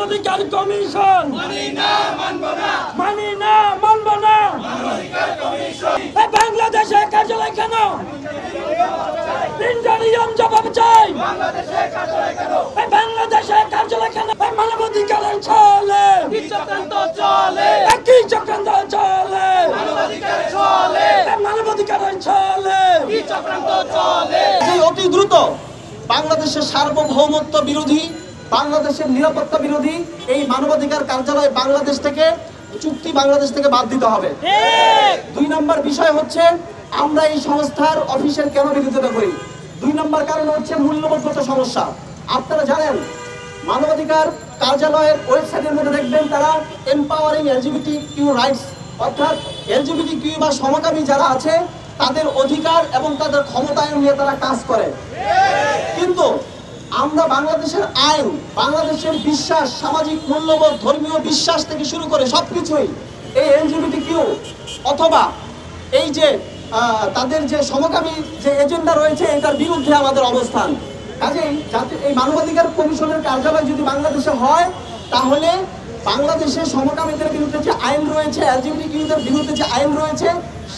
মানবাধিকার কমিশন মানি না মানব না। বাংলাদেশে কার্যালয় কেন? নিয়ম জবাব চাই। বাংলাদেশে কার্যালয় কেন? মানবাধিকার চলে, চক্রান্ত চলে, একই চক্রান্ত চলে, মানবাধিকার চলে, চক্রান্ত চলে। অতি দ্রুত বাংলাদেশের সার্বভৌমত্ব বিরোধী, বাংলাদেশের নিরাপত্তা বিরোধী এই মানবাধিকার কার্যালয় বাংলাদেশ থেকে বাংলাদেশ থেকে বাদ দিতে হবে। 2 নম্বর বিষয় হচ্ছে আমরা এই সংস্থার অফিসের কেন বিরোধিতা করি। 2 নম্বর কারণ হচ্ছে মূল্যবোধগত সমস্যা। আপনারা জানেন মানবাধিকার কার্যালয়ের ওয়েবসাইটের মধ্যে দেখবেন তারা এম্পাওয়ারিং এলজিবিটিকিউ রাইটস, অর্থাৎ এলজিবিটিকিউ বা সমকামী যারা আছে তাদের অধিকার এবং তাদের ক্ষমতায়ন নিয়ে তারা কাজ করে। কিন্তু আমরা বাংলাদেশের আইন, বাংলাদেশের বিশ্বাস, সামাজিক মূল্যবোধ, ধর্মীয় বিশ্বাস থেকে শুরু করে সবকিছুই এই এলজিবিটিকিউ অথবা এই যে তাদের যে সমকামী যে এজেন্ডা রয়েছে এটার বিরুদ্ধে আমাদের অবস্থান। কাজেই এই মানবাধিকার কমিশনের কার্যালয় যদি বাংলাদেশে হয় তাহলে বাংলাদেশে সমকামীদের বিরুদ্ধে যে আইন রয়েছে, এলজিবিটিকিউদের বিরুদ্ধে যে আইন রয়েছে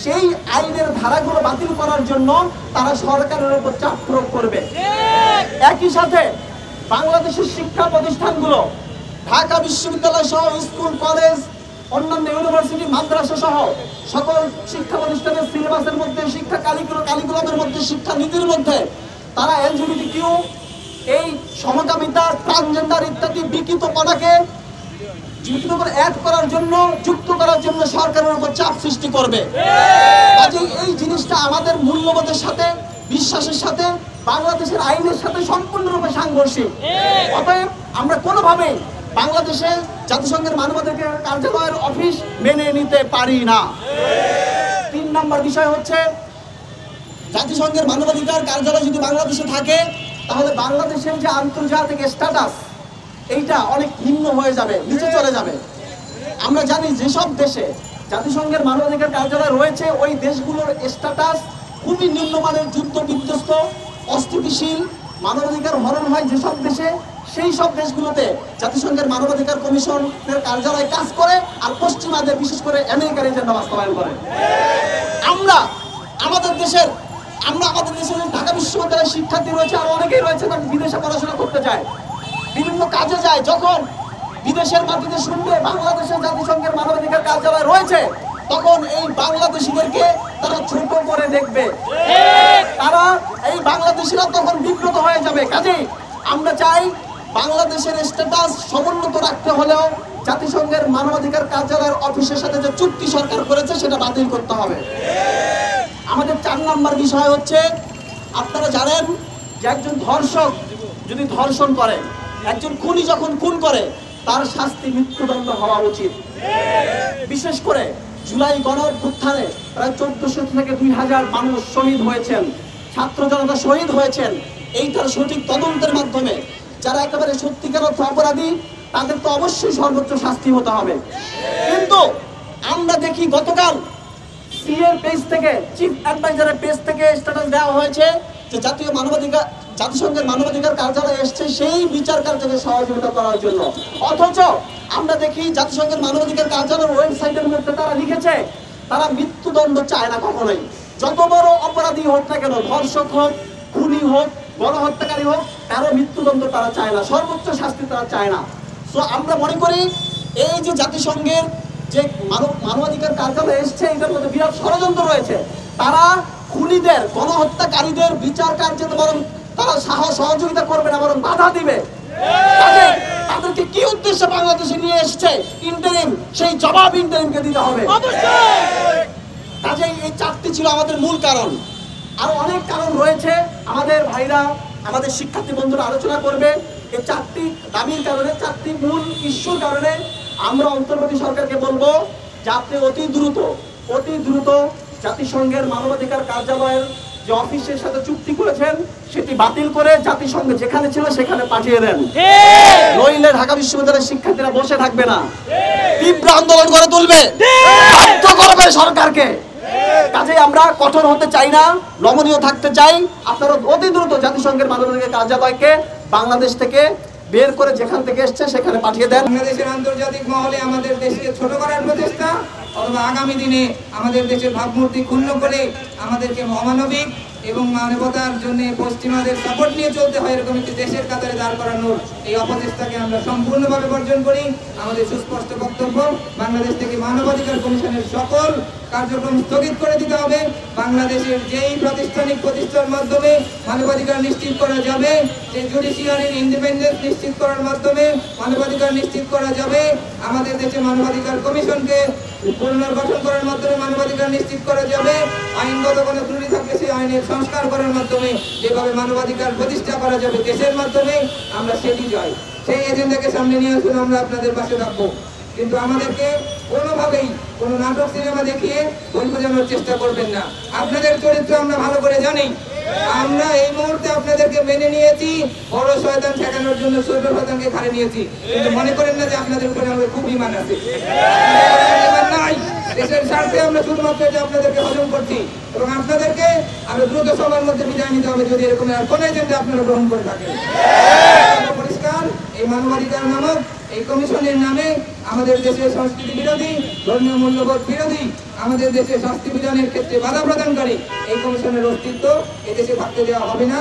সেই আইনের ধারাগুলো বাতিল করার জন্য তারা সরকারের উপর চাপ প্রয়োগ করবে। একই সাথে বাংলাদেশের শিক্ষা প্রতিষ্ঠানগুলো ঢাকা বিশ্ববিদ্যালয় সহ স্কুল, কলেজ, অন্যান্য ইউনিভার্সিটি, মাদ্রাসা সহ সকল শিক্ষা প্রতিষ্ঠানের সিলেবাসের মধ্যে, শিক্ষা কারিকুলামের মধ্যে, শিক্ষা নীতির মধ্যে তারা এলজিবিটিকিউ, এই সমকামিতা, ট্রান্সজেন্ডার ইত্যাদি বিকৃতপনাকে অ্যাড করার জন্য, যুক্ত করার জন্য সরকারের উপর চাপ সৃষ্টি করবে। কাজেই এই জিনিসটা আমাদের মূল্যবোধের সাথে, বিশ্বাসের সাথে, বাংলাদেশের আইনের সাথে সম্পূর্ণরূপে সাংঘর্ষিক। অতএব আমরা কোনোভাবেই বাংলাদেশে জাতিসংঘের মানবাধিকার কার্যালয়ের অফিস মেনে নিতে পারি না। 3 নম্বর বিষয় হচ্ছে জাতিসংঘের মানবাধিকার কার্যালয় যদি বাংলাদেশে থাকে তাহলে বাংলাদেশের যে আন্তর্জাতিক স্ট্যাটাস এইটা অনেক নিম্ন হয়ে যাবে, নিচে চলে যাবে। আমরা জানি যেসব দেশে জাতিসংঘের মানবাধিকার কার্যালয় রয়েছে ওই দেশগুলোর স্ট্যাটাস খুবই নিম্নমানের, যুদ্ধ বিধ্বস্ত, অস্থিতিশীল, মানবাধিকার হরণ হয় যেসব দেশে, সেই সব দেশগুলোতে জাতিসংঘের মানবাধিকার কমিশনের কার্যালয় কাজ করে আর পশ্চিমাদের, বিশেষ করে আমেরিকার এজেন্ডা বাস্তবায়ন করে। আমরা আমাদের দেশের ঢাকা বিশ্ববিদ্যালয়ের শিক্ষার্থী রয়েছে, আর অনেকেই রয়েছে তারা বিদেশে পড়াশোনা করতে যায়, বিভিন্ন কাজে যায়। যখন বিদেশের মাটিতে শুনবে বাংলাদেশের জাতিসংঘের মানবাধিকার কার্যালয় রয়েছে তখন এই বাংলাদেশিদেরকে তারা ছোট করে দেখবে, তারা এই বাংলাদেশিরা তখন বিব্রত হয়ে যাবে। কাজেই আমরা চাই বাংলাদেশের স্ট্যাটাস সমুন্নত রাখতে হলেও জাতিসংঘের মানবাধিকার কার্যালয়ের অফিসের সাথে যে চুক্তি সরকার করেছে সেটা বাতিল করতে হবে। আমাদের 4 নম্বর বিষয় হচ্ছে, আপনারা জানেন যে একজন ধর্ষক যদি ধর্ষণ করে, একজন খুনি যখন খুন করে তার শাস্তি মৃত্যুদণ্ড হওয়া উচিত। বিশেষ করে জুলাই গণঅভ্যুত্থানে প্রায় 1400 থেকে 2000 মানুষ শহীদ হয়েছেন, ছাত্র জনতা শহীদ হয়েছেন। এইটার সঠিক তদন্তের মাধ্যমে যারা একেবারে সত্যিকার অর্থে অপরাধী তাদের তো অবশ্যই সর্বোচ্চ শাস্তি হতে হবে। কিন্তু আমরা দেখি গতকাল সিএর পেজ থেকে, চিফ অ্যাডভাইজারের পেজ থেকে স্ট্যাটাস দেওয়া হয়েছে যে জাতিসংঘের মানবাধিকার কার্যালয় এসছে সেই বিচার কার্যকে সহযোগিতা করার জন্য। অথচ আমরা দেখি জাতিসংঘের মানবাধিকার কার্যালয়ের ওয়েবসাইটের মধ্যে তারা লিখেছে তারা মৃত্যুদণ্ড চায় না কখনোই। যত বড় অপরাধী হোক না কেন, ধর্ষক হোক, খুনি হোক, গণহত্যাকারী হোক, কারো মৃত্যুদণ্ড তারা চায় না, সর্বোচ্চ শাস্তি তারা চায় না। সো আমরা মনে করি এই যে জাতিসংঘের যে মানবাধিকার কার্যালয় এসছে এটার মধ্যে বিরাট ষড়যন্ত্র রয়েছে। তারা খুনিদের, গণহত্যাকারীদের বিচার কার্যে বরং তারা সহযোগিতা করবে না, বরং বাধা দিবে। তাদেরকে কি উদ্দেশ্যে বাংলাদেশে নিয়ে এসছে ইন্টারিম, সেই জবাব ইন্টারিমকে দিতে হবে। কাজেই এই 4টি ছিল আমাদের মূল কারণ। আরো অনেক কারণ রয়েছে, আমাদের ভাইরা, আমাদের শিক্ষার্থী বন্ধুরা আলোচনা করবে। এই 4টি দাবির কারণে, 4টি মূল ইস্যুর কারণে আমরা অন্তর্বর্তী সরকারকে বলবো যে আপনি অতি দ্রুত জাতিসংঘের মানবাধিকার কার্যালয়ের যে অফিসের সাথে চুক্তি করেছেন সেটি বাতিল করে জাতিসংঘ যেখানে ছিল সেখানে পাঠিয়ে দেন। নইলে ঢাকা বিশ্ববিদ্যালয়ের শিক্ষার্থীরা বসে থাকবে না, তীব্র আন্দোলন করে তুলবে, বাধ্য করবে সরকারকে। কাজেই আমরা কঠোর হতে চাই না, নমনীয় থাকতে চাই। আপনারা অতি দ্রুত জাতিসংঘের মানবাধিকার কার্যালয়কে বাংলাদেশ থেকে বের করে যেখান থেকে এসছে সেখানে পাঠিয়ে দেন। বাংলাদেশের আন্তর্জাতিক মহলে আমাদের দেশকে ছোট করার প্রচেষ্টা অথবা আগামী দিনে আমাদের দেশের ভাবমূর্তি ক্ষুণ্ণ করে আমাদেরকে অমানবিক এবং মানবতার জন্য পশ্চিমাদের সাপোর্ট নিয়ে চলতে হয় এরকম একটি দেশের কাতারে দাঁড় করানোর এই অপচেষ্টাকে আমরা সম্পূর্ণভাবে বর্জন করি। আমাদের সুস্পষ্ট বক্তব্য, বাংলাদেশ থেকে মানবাধিকার কমিশনের সকল কার্যক্রম স্থগিত করে দিতে হবে। বাংলাদেশের যেই প্রাতিষ্ঠানিক প্রতিষ্ঠার মাধ্যমে মানবাধিকার নিশ্চিত করা যাবে, যে জুডিশিয়ারির ইন্ডিপেন্ডেন্স নিশ্চিত করার মাধ্যমে মানবাধিকার নিশ্চিত করা যাবে, আমাদের দেশে মানবাধিকার কমিশনকে পুনর্গঠন করার মাধ্যমে মানবাধিকার নিশ্চিত করা যাবে, আইনগত কোনো ত্রুটি থাকলে সেই আইনের সংস্কার করার মাধ্যমে যেভাবে মানবাধিকার প্রতিষ্ঠা করা যাবে দেশের মাধ্যমে, আমরা সেটি চাই। সেই এজেন্ডাকে সামনে নিয়ে আসলে আমরা আপনাদের পাশে থাকবো। কিন্তু আমাদেরকে কোনোভাবেই কোনো নাটক সিনেমা দেখিয়ে ভুল বোঝানোর চেষ্টা করবেন না। আপনাদের চরিত্র আমরা ভালো করে জানি। আমরা এই মুহূর্তে আপনাদেরকে মেনে নিয়েছি বড় শয়তান ঠেকানোর জন্য ছোট শয়তানকে ঘাড়ে নিয়েছি, কিন্তু মনে করেন না যে আপনাদের উপরে আমাদের খুব ইমান আছে। নাই, দেশের স্বার্থে আমরা শুধুমাত্র যে আপনাদেরকে হজম করছি এবং আপনাদেরকে আমরা দ্রুত সময়ের মধ্যে বিদায় নিতে হবে যদি এরকম আর কোনো এজেন্ডা আপনারা গ্রহণ করে থাকেন। পরিষ্কার, এই মানবাধিকার নামক এই কমিশনের নামে আমাদের দেশের সংস্কৃতি বিরোধী, ধর্মীয় মূল্যবোধ বিরোধী, আমাদের দেশের শাস্তি বিধানের ক্ষেত্রে বাধা প্রদানকারী এই কমিশনের অস্তিত্ব এদেশে থাকতে দেওয়া হবে না।